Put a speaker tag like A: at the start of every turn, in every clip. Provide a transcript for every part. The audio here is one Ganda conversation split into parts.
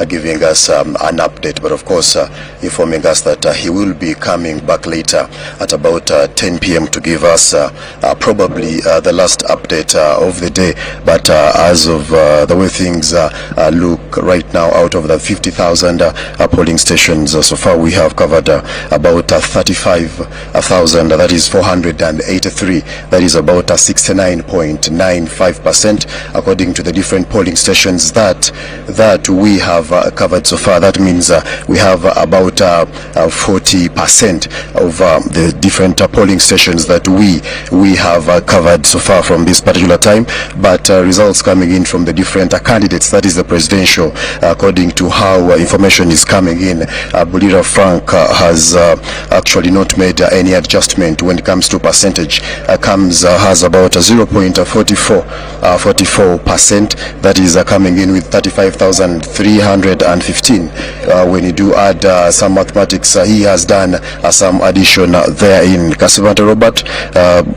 A: giving us an update, but of course informing us that he will be coming back later at about 10 p.m. to give us probably the last update of the day. But as of the way things look right now, out of the 50,000 polling stations so far, we have covered about 35,000, that is 483, that is about 69.95% according to the different polling stations that we have covered so far. That means we have about 40% of the different polling stations that we have covered so far from this particular time. But results coming in from the different candidates, that is the presidential, according to how information is coming in, Bulira Frank has actually not made any adjustment when it comes to percentage. Has about 0.44%, that is coming in with 35,315. When you do add some mathematics, he has done some addition there in Kasibante Robert.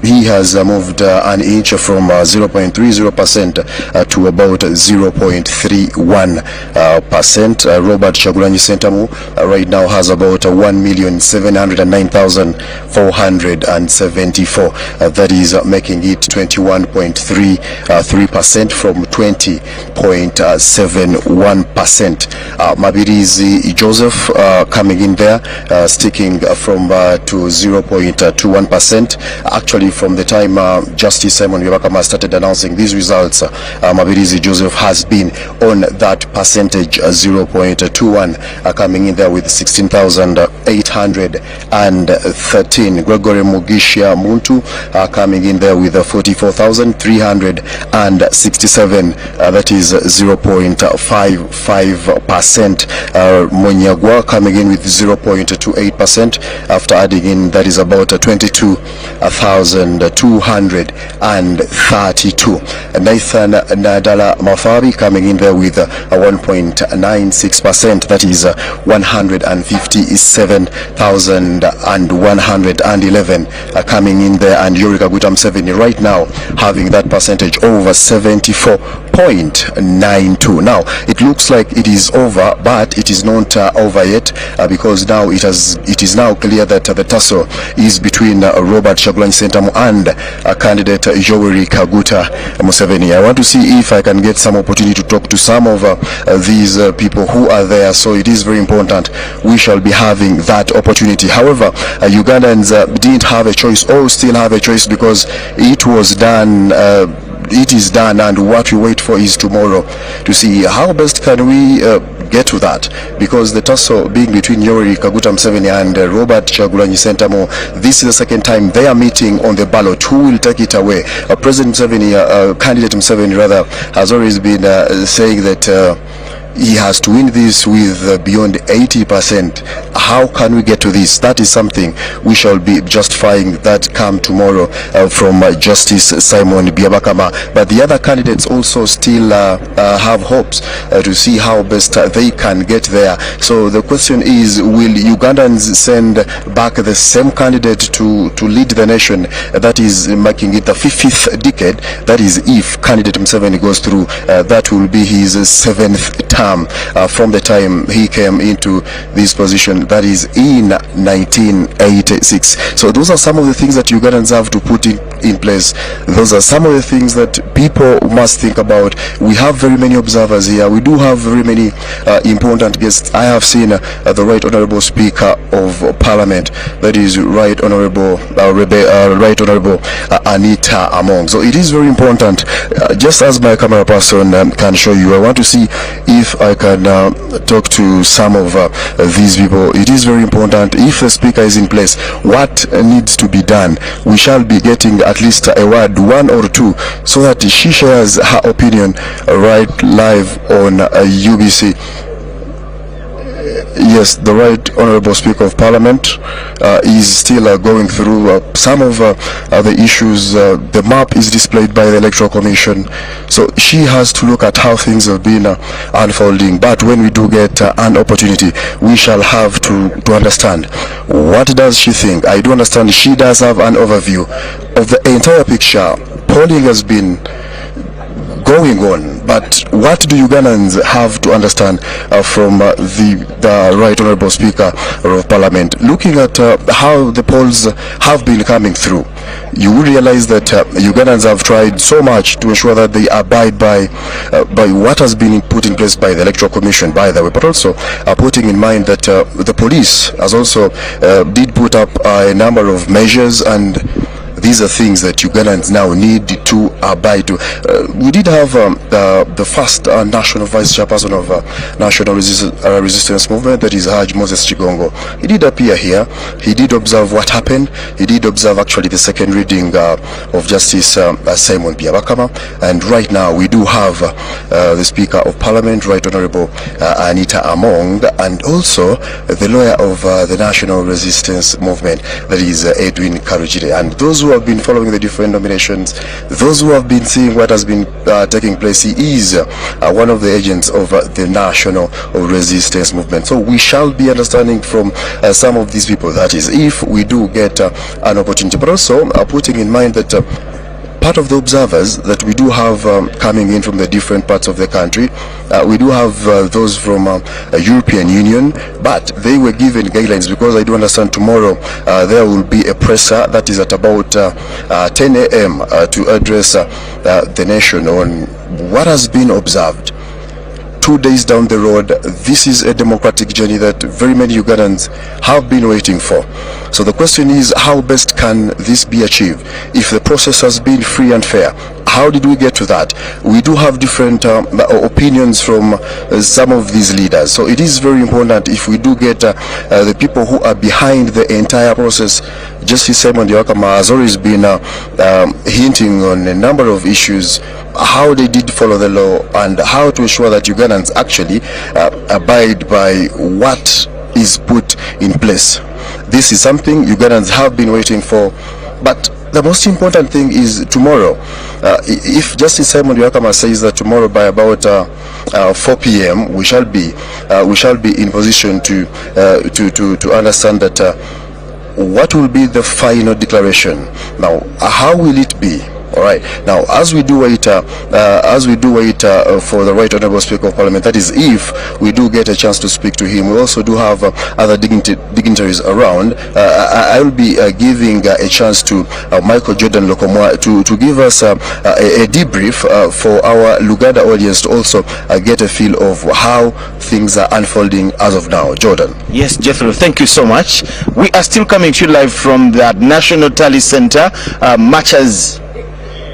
A: He has moved an inch from 0.30% to about 0.31%. Robert Kyagulanyi Sentamu right now has about 1,709,474. That is making it 21.33% from 20.71%. Mabirizi Joseph coming in there, sticking from to 0.21%. Actually, from the time Justice Simon Byabakama started announcing these results, Mabirizi Joseph has been on that percentage, 0.21, coming in there with 16,813. Gregory Mugisha Muntu coming in there with 44,367. That is 0.55%. Monyagwa coming in with 0.28%. After adding in, that is about 22,232. Nathan Nadala Mafabi coming in there with 1.96%. That is 157,111 coming in there. And Yoweri Kaguta Museveni right now having that percentage over 74.92. Now it looks like it is over, but it is not over yet, because now it is now clear that the tussle is between Robert Kyagulanyi Sentamu and candidate Yoweri Kaguta Museveni. I want to see if I can get some opportunity to talk to some of these people who are there, so it is very important we shall be having that opportunity. However, Ugandans didn't have a choice, or still have a choice, because it was done. It is done, and what we wait for is tomorrow to see how best can we get to that, because the tussle being between Yoweri Kaguta Museveni and Robert Kyagulanyi Sentamu, this is the second time they are meeting on the ballot. Who will take it away? President Museveni, candidate Museveni rather, has always been saying that he has to win this with beyond 80%. How can we get to this? That is something we shall be justifying that come tomorrow from Justice Simon Byabakama. But the other candidates also still have hopes to see how best they can get there. So the question is, will Ugandans send back the same candidate to lead the nation? That is making it the 5th decade. That is, if candidate Museveni goes through, that will be his 7th term from the time he came into this position, that is in 1986. So those are some of the things that Ugandans have to put in place. Those are some of the things that people must think about. We have very many observers here. We do have very many important guests. I have seen the Right Honorable Speaker of Parliament, that is Right Honorable Anita Among. So it is very important. Just as my camera person can show you, I want to see if I can talk to some of these people. It is very important. If the speaker is in place, what needs to be done? We shall be getting at least a word, one or two, so that she shares her opinion right live on UBC. Yes, the Right Honorable Speaker of Parliament is still going through some of the issues. The map is displayed by the Electoral Commission, so she has to look at how things have been unfolding. But when we do get an opportunity, we shall have to understand what does she think. I do understand she does have an overview of the entire picture. Polling has been going on. But what do Ugandans have to understand from the Right Honourable Speaker of Parliament? Looking at how the polls have been coming through, you will realize that Ugandans have tried so much to ensure that they abide by what has been put in place by the Electoral Commission, by the way, but also putting in mind that the police has also did put up a number of measures, and these are things that Ugandans now need to abide to. We did have the first national vice chairperson of National Resistance Movement, that is Haj Moses Chigongo. He did appear here. He did observe what happened. He did observe actually the second reading of Justice Simon Byabakama. And right now we do have the Speaker of Parliament, Right Honourable Anita Among, and also the lawyer of the National Resistance Movement, that is Edwin Karujire. And those who have been following the different nominations, those who have been seeing what has been taking place, he is one of the agents of the National Resistance Movement. So we shall be understanding from some of these people, that is, if we do get an opportunity, but also putting in mind that part of the observers that we do have coming in from the different parts of the country, we do have those from European Union, but they were given guidelines, because I do understand tomorrow there will be a presser that is at about 10 a.m. to address the nation on what has been observed. 2 days down the road, this is a democratic journey that very many Ugandans have been waiting for. So the question is, how best can this be achieved? If the process has been free and fair, how did we get to that? We do have different opinions from some of these leaders. So it is very important, if we do get the people who are behind the entire process. Justice Simon Byabakama has always been hinting on a number of issues, how they did follow the law, and how to ensure that Ugandans actually abide by what is put in place. This is something Ugandans have been waiting for, but the most important thing is tomorrow. If Justice Simon Byabakama says that tomorrow by about 4 p.m. we shall be in position to understand that what will be the final declaration. Now, how will it be? All right. Now, as we do wait for the Right Honourable Speaker of Parliament, that is, if we do get a chance to speak to him, we also do have other dignitaries around. I will be giving a chance to Michael Jordan Lokomwa to give us a debrief for our Luganda audience to also get a feel of how things are unfolding as of now. Jordan.
B: Yes, Jethro, thank you so much. We are still coming to you live from the National Tally Center. Much as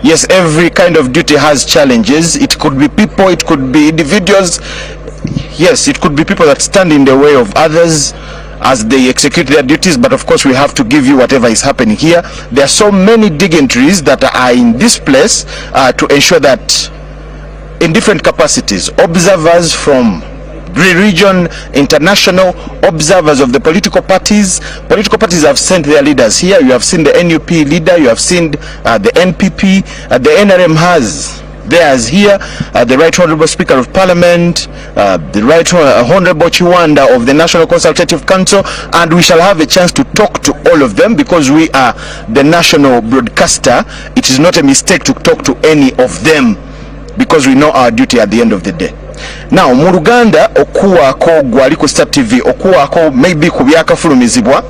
B: yes, every kind of duty has challenges. It could be people, it could be individuals. Yes, it could be people that stand in the way of others as they execute their duties, but of course we have to give you whatever is happening here. There are so many dignitaries that are in this place to ensure that in different capacities, observers from region, international observers of the political parties. Political parties have sent their leaders here. You have seen the NUP leader, you have seen the NPP, the NRM has theirs here, the Right Honourable Speaker of Parliament, the Right Honourable Chiwanda of the National Consultative Council, and we shall have a chance to talk to all of them because we are the national broadcaster. It is not a mistake to talk to any of them because we know our duty at the end of the day. Now, mu Luganda okuwaako gwali ku Star TV okuwaako maybe ku byakafulumizibwa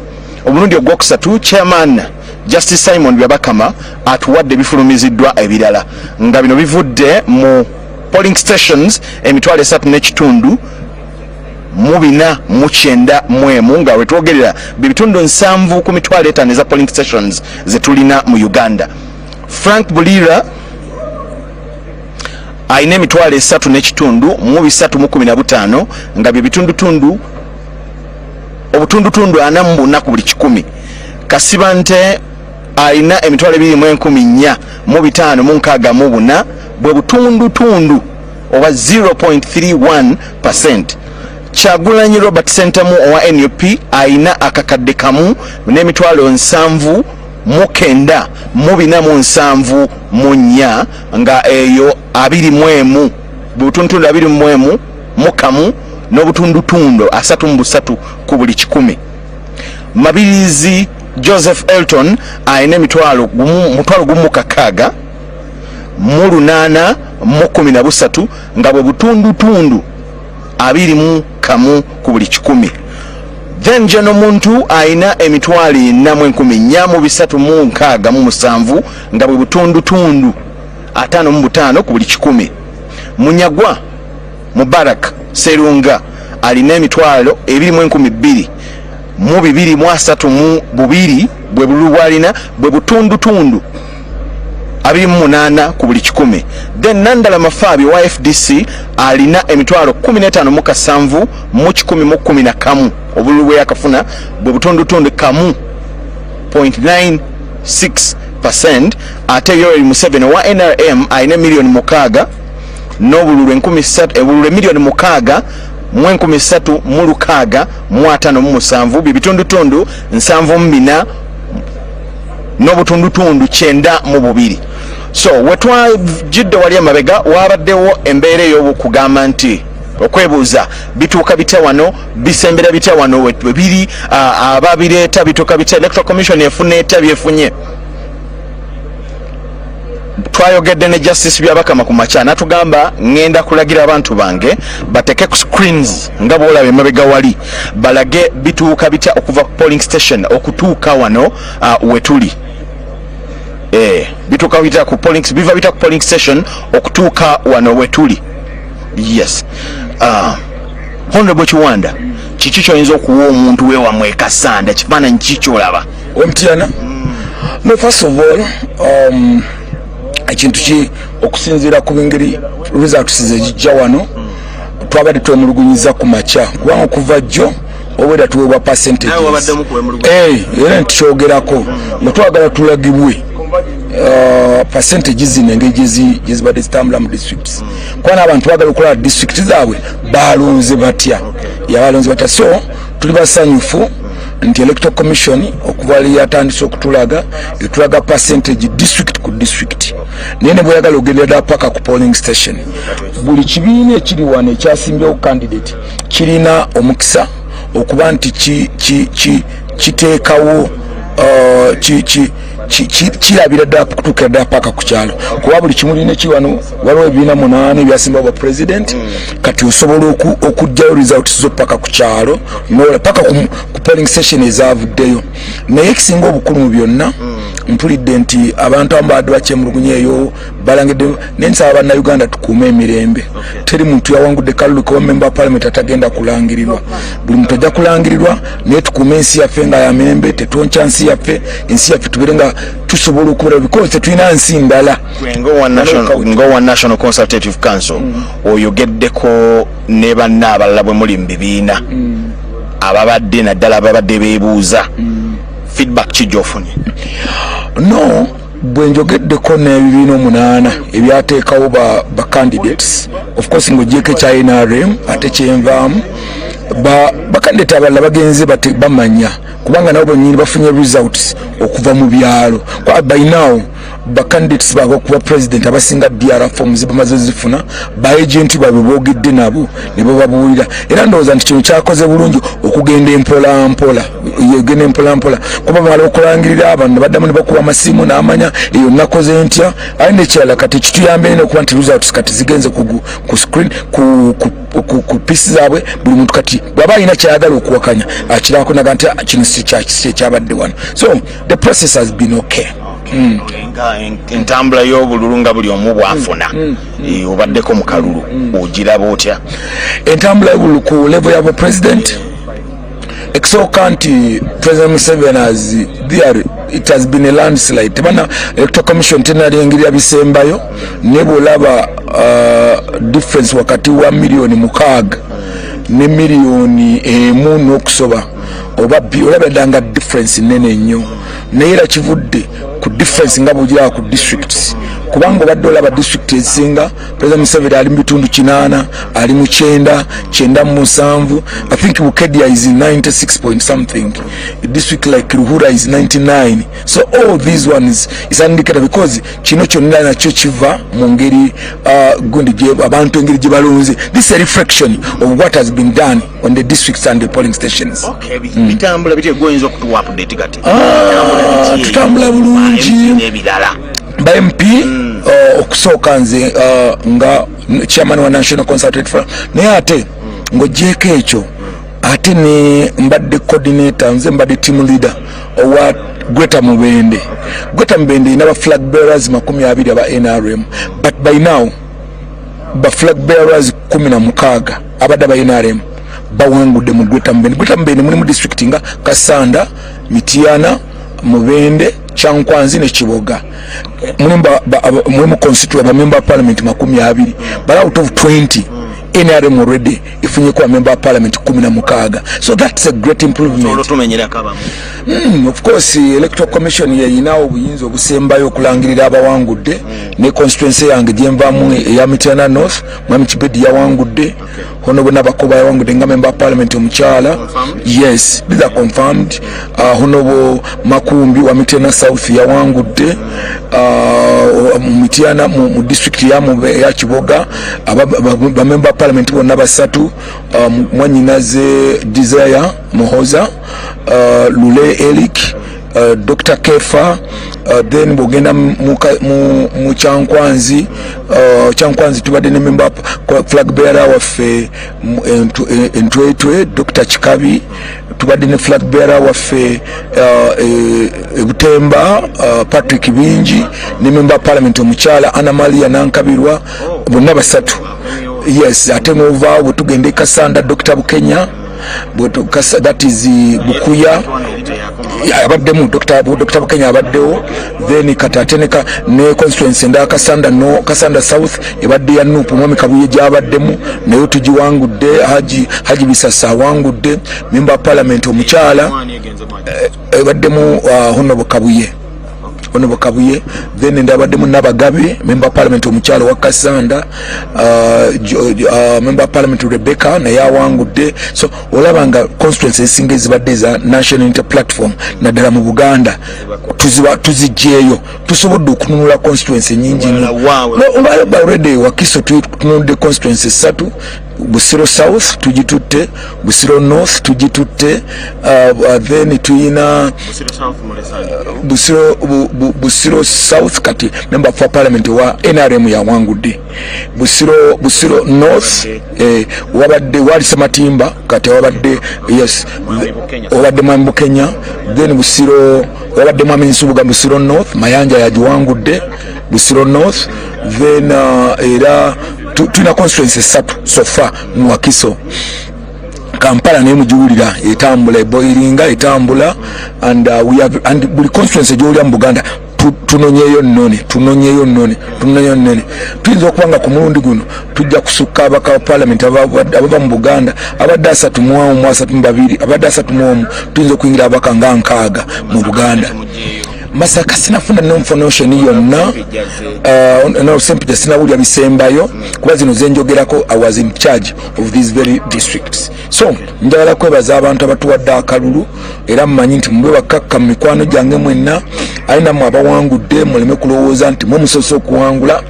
B: omulundi ogwokusatu chairman Justice Simon Byabakama atuwadde bifulumiziddwa ebirala nga bino bivudde mu polling stations emitwalo 3.5 mu 409 nga wetwogerera bitundu 7 ku mitwalo 5 eza polling stations zetulina mu Uganda. Frank Bulira aine emitwalo 3.5 mu 315 nga bye bitundutundu obutundutundu 44 ku buli 100. Kasibante aina emitwalo 2.4 mu 564 bwe butundutundu oba 0.31%. Kyagulanyi Robert Sentamu owa NUP aina akakadde kamu n'emitwalo 7 mu 9 mu 474 nga eyo 21 butundutundu 21 mu kamu n'obutundutundu 33 ku buli 100. Mabirizi Joseph Elton aine emitwalo 16 mu 8 mu 13 nga bwe butundu 21 ku buli 100. Then jeno muntu aina emitwalo 4,437 nga bwe butundu 55 ku buli 100. Munyagwa Mubarak Serunga alina emitwalo 22,232 bwe bulubwalina bwe butundu 28 ku buli 100. Then Nandala Mafabi wa FDC alina emitwalo 15,700 mu 1,011 obulubwe yakafuna bwe butundu 0.96%. ate Yoweri Museveni wa NRM alina $6,000,000 n'obululu 6,000,000 mu 3,657 bibitundu 74 n'obutundu 92. So wetwajidde wali amabega wabaddewo embeera ey'okugamba nti okwebuuza bituuka bitya wano bisembera bitya wano biri ababireeta bituuka bitya. Electoral Commission efuna eta byefunye. Twayogedde ne Justice byabakama ku makya natugamba ngenda kulagira abantu bange bateke ku screens nga boolaba emabega wali balage bituuka bitya okuva ku polling station okutuuka wano wetuli. Bituuka bitya ku polling station okutuuka wano wetuli. Yes. Honorable Chiwanda, kiki kyoyinza okuwa omuntu weewamwe ekasanda kifaananyi kikyolaba?
C: Omutiana? No, first of all, ekintu ki okusinziira ku bingeri results ezijja wano twabadde twemulugunyiza ku makya kubanga okuva jjo obwedda tuweebwa percentages. Era ntukyogerako nga twagala tulagibwe percentages zino engeri gyezibadde zitambula mu districts kuba n'abantu bagala okulaba district zaabwe balonze batya yabalonze batya. So tuli basanyufu nti Electoral Commission okuva li yatandise okutulaga etulaga percentage district ku district naye ne bweyagala ogendera ddala paka ku polling station. Buli kibiina ekiri wano ekyasimbyewo candidate kirina omukisa okuba nti kiteekawo kirabira ddala kutuukira ddala paka ku kyalo kuba buli kimu lina kiwano waliwo ebibiina 8 ebyasimbawo ba president kati osobola okugjayo results zo paka ku kyalo paka ku polling station ezavuddeyo. Naye ekisinga obukulu mu byonna mpulidde nti abantu abadde bakyemulugunya eyo balangidde n'ensaba bannayuganda tukuume emirembe. Teri muntu yawangudde kalulu kuba member of parliament atagenda kulangirirwa. Buli muntu ajja kulangirirwa naye tukuume ensi yaffe nga ya mirembe tetwonkya ensi yaffe tubere nga tusobola okubera because tulina nsi ndala.
B: Ngo National Consultative Council oyogeddeko ne banna abalala bwe muli mu bibiina ababadde naddala ababadde beebuuza feedback kijofunye?
C: No, bwe njogeddeko n'ebibiina 8 ebyateekawo ba candidates of course ng'ogyeko ekya NRM ate kyenvaamu bakandidate abalala bagenze bamanya kubanga nabo bonyini bafunye results okuva mu byalo kwa by now ba candidates bago kuba president abasinga DR forms bamaze zifuna ba agent babe bogedde nabo nibo babuulira era ndowooza nti kino kyakoze bulungi okugenda empola kuba bamala okulangirira abantu baddamu ne bakuba amasimu n'amanya eyo nakoze ntya ali nekyala kati kituyambe n'okuba nti results kati zigenze ku screen ku pieces zaabwe buli muntu kati bwaba alina kyayagala okuwakanya akirako naga nti kino si kyabadde wano. So the process has been okay.
B: Entambula y'obululu nga buli omu bwafuna obaddeko mu kalulu ogiraba otya?
C: Entambula y'obululu ku level y'aba president ekisooka nti President Museveni it has been a landslide. Tebana Electoral Commission tenalengirira bisembayo ne bwolaba difference wakati wa $6,000,000 ne $1,000,000 n'okusoba olabadanga difference nene nnyo naye era kivudde ku difference nga bwogiraba ku districts kubanga obadde olaba district ezisinga President Museveni ali mu bitundu 8 ali mu 9 mu 7. I think Bukedia is in 96 point something. A district like Ruhura is 99. So all these ones is an indicator because kino kyonna nakyo kiva mu ngeri gundi abantu engeri gye balonze. This is a reflection of what has been done on the districts and the polling stations.
B: Okay, bitambula bitye goyinza okutuwa update kati.
C: Tutambula bulungi. ba MP okusooka nze nga chairman wa National Consultative Forum naye ate ng'ogyeko ekyo ate ne mbadde coordinator nze mbadde team leader owa Gweta Mubende ina ba flag bearers 20 aba NRM, but by now ba flag bearers 16 abadde aba NRM bawangudde mu Gweta Mubende mulimu district nga Kasanda, Mityana, Mubende, Kyankwanzi ne Kiboga. Mulimu constituent ba member of parliament 20, but out of 20 NRM already ifunye kwa member of parliament 16. So that's a great improvement. Of course electoral commission yeyinawo obuyinza obusembayo okulangirira abawangudde ne constituency yange gyemvamu eya Mityana North Mwami Kibedi yawangudde honobo nabakoba yawangudde nga member of parliament omukyala. Yes, these are confirmed. Honobo Makumbi wa Mityana South yawangudde Mityana mu district ya Kiboga ba member of parliament bonna basatu, Mwanyinaze Desire Muhoza, Lule Elik, Dr. Kefa, then bogenda mu Kyankwanzi tubadde ne member flag bearer waffe Entwetwe Dr. Chikabi, tubadde ne flag bearer waffe Butemba Patrick Bingi, ne member parliament omukyala Anna Maria Nankabirwa, bonna basatu. Yes, ate ngova butugende Kasanda Dr. Bukenya, that is Bukuya abaddemu Dr. Bukenya abaddewo, then katateneka ne constituency nda Kasanda South ebadde ya Nupu Mwami Kabuye gyabaddemu nayo tugiwangudde, Haji Bisasa awangudde, member parliament omukyala ebaddemu Honorable Kabuye, then ndabaddemu Nabagabe member parliament omukyalo wa Kasanda, member parliament Rebecca naye awangudde. So olabanga constituency esinga ezibadde za national inter platform naddala mu Buganda tuzijjeeyo tusobodde okununula constituency nyingi olaba already Wakiso tutunudde constituency 3, Busiro South tugitutte, Busiro North tugitutte, then tuyina Busiro South kati member for parliament wa NRM ya wangudde, Busiro North wabadde wali Sematimba kati wabadde yes wabadde Mwami Kenya, then Busiro wabadde Mwami Nsubuga Busiro North Mayanja yagiwangudde Busiro North, then era tuna constituency 3 so far mu Wakiso. Kampala ne mujuulira etambula eboiringa etambula, and we have and buli constituency gy'olya mu Buganda tunonyeyo nnone tuyinza okubanga ku mulundi guno tujja kusukka abaka parliament abava mu Buganda abadde 32 abadde 31 tuyinza okuyingira abaka nga 6 mu Buganda. Masaka sinafunda no information yonna no simple sinawulya bisembayo kuba zino zenjogerako. I was in charge of these very districts. So njagala kwebaza abantu abatuwadde akalulu era mmanyi nti mube bakakka mu mikwano gyange mwenna, alina mu abawangudde muleme kulowooza nti mwe musoose okuwangula,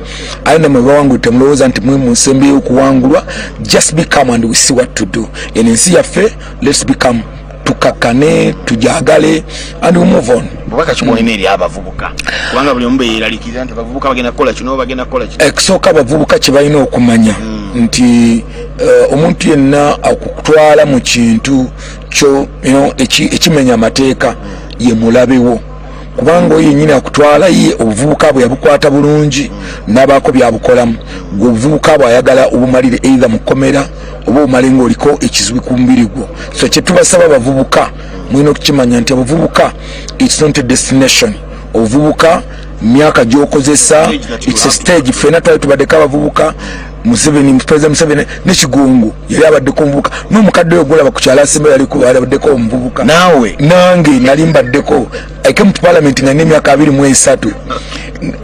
C: alina mu abawangudde mulowooza nti mwe munsembyeyo okuwangulwa. Just become and we see what to do. Ensi yaffe, let's become tukakane tujagale and we move on.
B: Bwaka kimwene eri abavubuka kubanga buli ombe yeralikiza nti abavubuka bagenda kola kino bagenda kola kino.
C: Ekisooka abavubuka kye balina okumanya nti omuntu yenna akutwala mu kintu kyo ekimenya amateeka ye mulabewo, kubanga oyo yennyini akutwala ye obuvubuka bwe yabukwata bulungi n'abaako byabukolamu. Gwe obuvubuka bw'ayagala obumalire either mu kkomera oba omale ng'oliko ekizibu ku mubiri gwo. So kye tubasaba abavubuka mulina okukimanya nti abavubuka it's not a destination. Obuvubuka myaka gy'okozesa it's a stage. Ffenna twali tubaddeko abavubuka, President Museveni ne Kigungu yali abaddeko omuvubuka, n'omukadde oyo gwolaba ku kyalo asemba yali abaddeko omuvubuka, naawe nange nali mbaddeko. I came to parliament nga n'emyaka 23.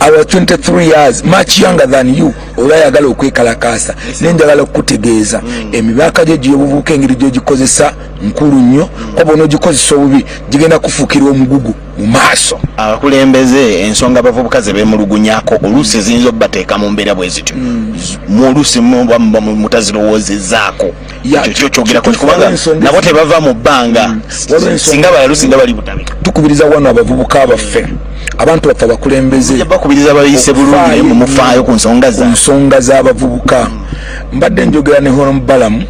C: I was 23 years, much younger than you. Olayagala okwekalakaasa nenjagala okutegeeza emibaka gye gy'obuvubuka engeri gy'ogikozesa nkulu nnyo, kuba onoogikozesa obubi gigenda kufuukira omugugu mu maaso.
B: Abakulembeze ensonga abavubuka ze beemulugunyako oluusi ziyinza okubateeka mu mbeera bwe zityo, oluusi mutazirowoozezaako. Ekyo kyogerako kubanga nabo tebava mu bbanga singa balalu singa bali butabika.
C: Tukubiriza wano abavubuka baffe abantu bafa bakulembeze
B: bakubiriza abayise bulungi mu mufaayo ku nsonga
C: z'abavubuka. Mbadde njogera ne Hono Balamu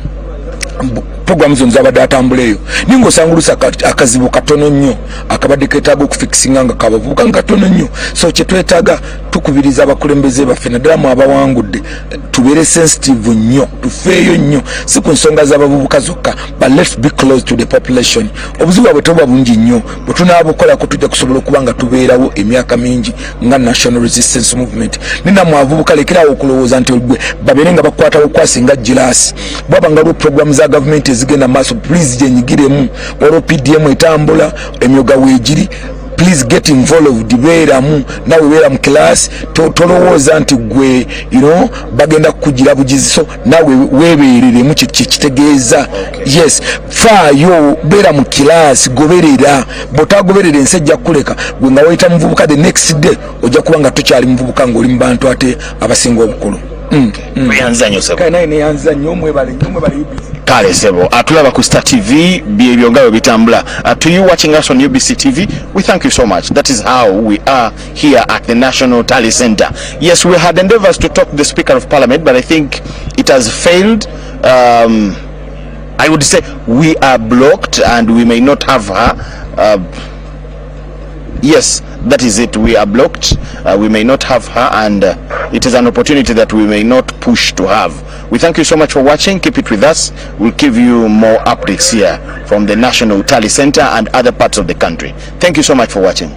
C: programu zino zabadde atambula eyo naye ng'osanga oluusi akazibu katono nnyo akabadde keetaaga okufikisinga nga kabavubuka nga katono nnyo. So kye twetaaga tukubiriza abakulembeze baffe naddala mu abawangudde tubeere sensitive nnyo, tufeeyo nnyo si ku nsonga z'abavubuka zokka, but let's be close to the population. Obuzibu bwe tuba bungi nnyo bwe tunaabukolako tujja kusobola okuba nga tubeerawo emyaka mingi nga National Resistance Movement. Ninammwe abavubuka lekeraawo okulowooza nti gwe babeere nga bakwata bukwasi nga giraasi bwaba nga lwo programu za gavumenti ezigenda maaso, please gyenyigiremu. Olwo PDM etambula emyoga weegiri, please get involved, beeramu nawe beera mu class, tolowooza nti gwe bagenda kukugira bugizi, so nawe weebeereremu kitegeeza. Yes, faayo beera mu class, goberera. Bw'otaagoberera ensi ejja kuleka, gwe nga wayita muvubuka the next day ojja kuba nga tokyali muvubuka ng'oli mu bantu ate abasinga obukulu. Neyanza nnyo mwebale
B: kale sebo atulaba ku Star TV byebyo nga bitambula. To you watching us on UBC TV, we thank you so much. That is how we are here at the National Tally Center. Yes, we had endeavors to talk to the Speaker of Parliament, but I think it has failed. I would say we are blocked and we may not have her. Yes, that is it. We are blocked. We may not have her, and it is an opportunity that we may not push to have. We thank you so much for watching. Keep it with us. We'll give you more updates here from the National Tally Center and other parts of the country. Thank you so much for watching.